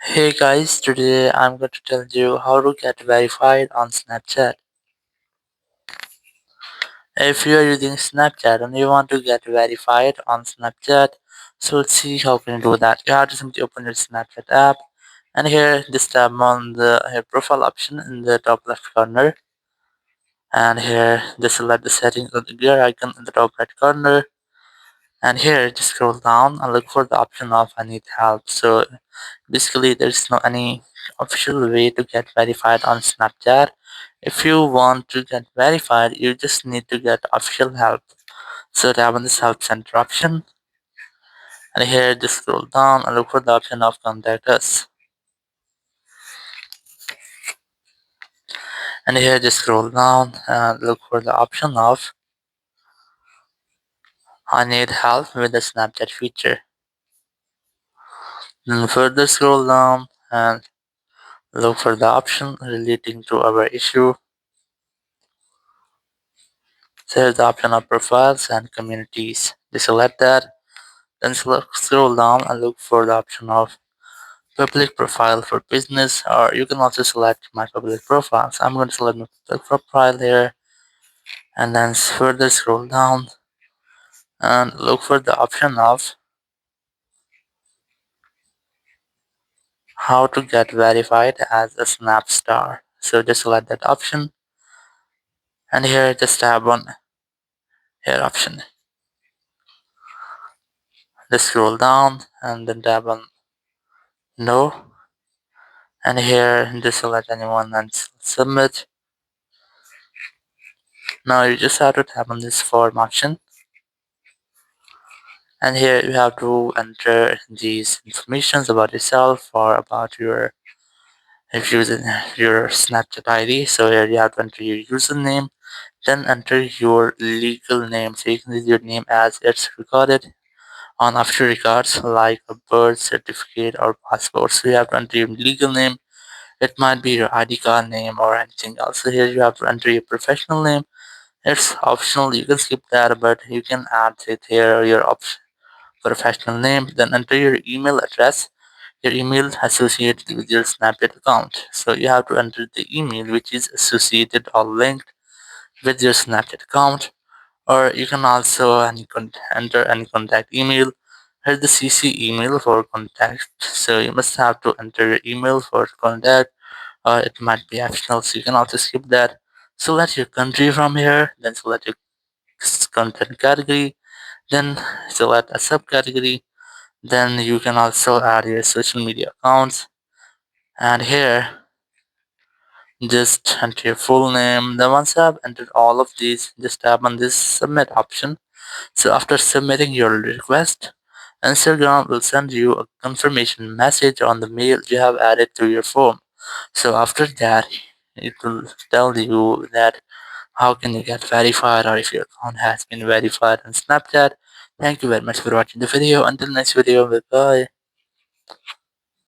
Hey guys, today I'm going to tell you how to get verified on Snapchat. If you are using Snapchat and you want to get verified on Snapchat, so let's see how can you do that. You have to simply open your Snapchat app and here just tap on the profile option in the top left corner, and here just select the settings of the gear icon in the top right corner, and here just scroll down and look for the option of I need help. So basically, there's no any official way to get verified on Snapchat. If you want to get verified, you just need to get official help. So tap on this help center option, and here just scroll down and look for the option of contact us. And here just scroll down and look for the option of I need help with the Snapchat feature. Then further scroll down and look for the option relating to our issue. So here's the option of profiles and communities. Just select that. Then scroll down and look for the option of public profile for business, or you can also select my public profile. So I'm going to select my public profile here, and then further scroll down and look for the option of how to get verified as a Snap Star. So just select that option, and here just tap on here option. Just scroll down and then tap on no, and here just select anyone and submit. Now you just have to tap on this form option, and here you have to enter these informations about yourself or about your if using your Snapchat ID. So here you have to enter your username, then enter your legal name. So you can use your name as it's recorded on official records like a birth certificate or passport. So you have to enter your legal name. It might be your ID card name or anything else. So here you have to enter your professional name. It's optional, you can skip that, but you can add it here your professional name, then enter your email address, your email associated with your Snapchat account. So you have to enter the email which is associated or linked with your Snapchat account, or you can also enter any contact email. Here's the CC email for contact. So you must have to enter your email for contact, or it might be optional. So you can also skip that. Select your country from here, then select your content category, then select a subcategory. Then you can also add your social media accounts, and here just enter your full name. Then once you have entered all of these, just tap on this submit option. So after submitting your request, Instagram will send you a confirmation message on the mail you have added to your form. So after that, it will tell you that how can you get verified or if your account has been verified on Snapchat. Thank you very much for watching the video. Until next video, bye bye.